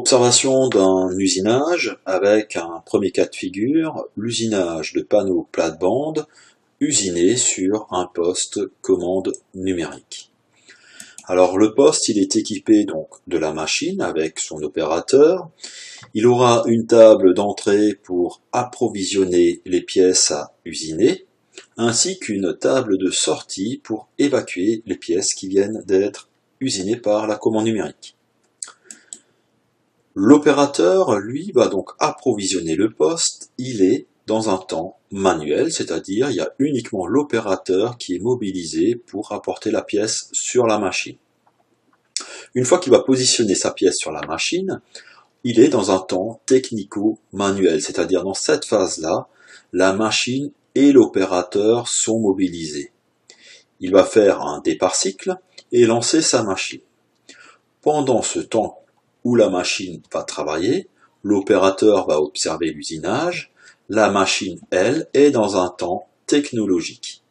Observation d'un usinage avec un premier cas de figure, l'usinage de panneaux plate-bande usinés sur un poste commande numérique. Alors le poste, il est équipé donc de la machine avec son opérateur. Il aura une table d'entrée pour approvisionner les pièces à usiner, ainsi qu'une table de sortie pour évacuer les pièces qui viennent d'être usinées par la commande numérique. L'opérateur, lui, va donc approvisionner le poste. Il est dans un temps manuel, c'est-à-dire il y a uniquement l'opérateur qui est mobilisé pour apporter la pièce sur la machine. Une fois qu'il va positionner sa pièce sur la machine, il est dans un temps technico-manuel, c'est-à-dire dans cette phase-là, la machine et l'opérateur sont mobilisés. Il va faire un départ cycle et lancer sa machine. Pendant ce temps où la machine va travailler, l'opérateur va observer l'usinage, la machine, elle, est dans un temps technologique.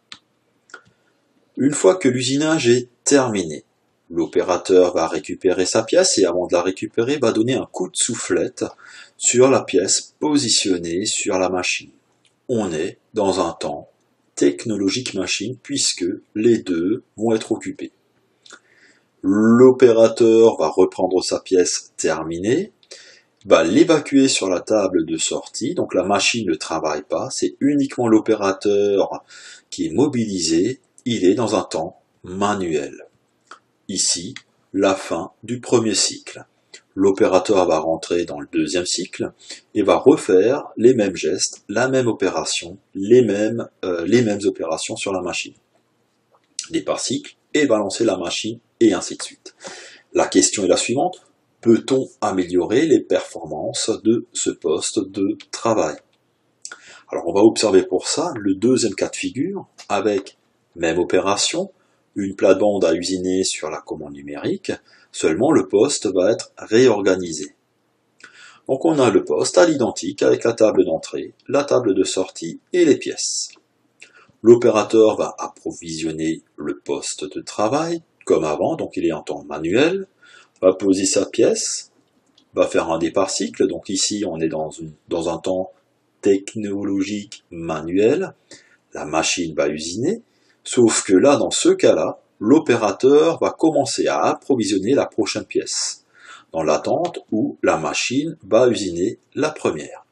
Une fois que l'usinage est terminé, l'opérateur va récupérer sa pièce et avant de la récupérer, va donner un coup de soufflette sur la pièce positionnée sur la machine. On est dans un temps technologique machine puisque les deux vont être occupés. L'opérateur va reprendre sa pièce terminée, va l'évacuer sur la table de sortie, donc la machine ne travaille pas, c'est uniquement l'opérateur qui est mobilisé, il est dans un temps manuel. Ici, la fin du premier cycle. L'opérateur va rentrer dans le deuxième cycle et va refaire les mêmes gestes, la même opération, les mêmes opérations sur la machine. Départ cycle et va lancer la machine et ainsi de suite. La question est la suivante, peut-on améliorer les performances de ce poste de travail? Alors on va observer pour ça le deuxième cas de figure avec même opération, une plate-bande à usiner sur la commande numérique, seulement le poste va être réorganisé. Donc on a le poste à l'identique avec la table d'entrée, la table de sortie et les pièces. L'opérateur va approvisionner le poste de travail, comme avant, donc il est en temps manuel, va poser sa pièce, va faire un départ cycle, donc ici on est dans un temps technologique manuel, la machine va usiner, sauf que là, dans ce cas-là, l'opérateur va commencer à approvisionner la prochaine pièce, dans l'attente où la machine va usiner la première.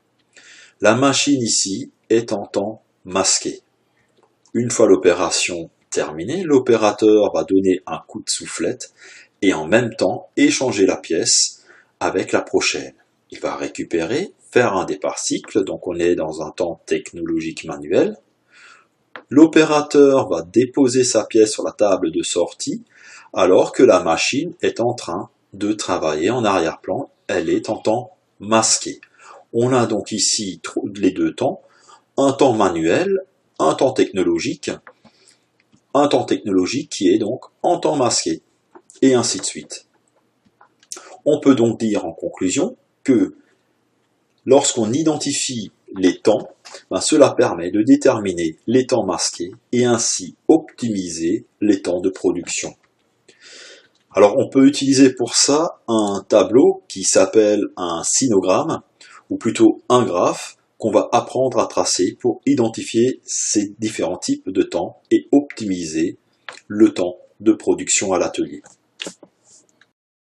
La machine ici est en temps masqué. Une fois l'opération terminée, l'opérateur va donner un coup de soufflette et en même temps échanger la pièce avec la prochaine. Il va récupérer, faire un départ cycle, donc on est dans un temps technologique manuel. L'opérateur va déposer sa pièce sur la table de sortie alors que la machine est en train de travailler en arrière-plan, elle est en temps masqué. On a donc ici les deux temps, un temps manuel, un temps technologique qui est donc en temps masqué, et ainsi de suite. On peut donc dire en conclusion que lorsqu'on identifie les temps, cela permet de déterminer les temps masqués et ainsi optimiser les temps de production. Alors on peut utiliser pour ça un tableau qui s'appelle un sinogramme, ou plutôt un graphe, qu'on va apprendre à tracer pour identifier ces différents types de temps et optimiser le temps de production à l'atelier.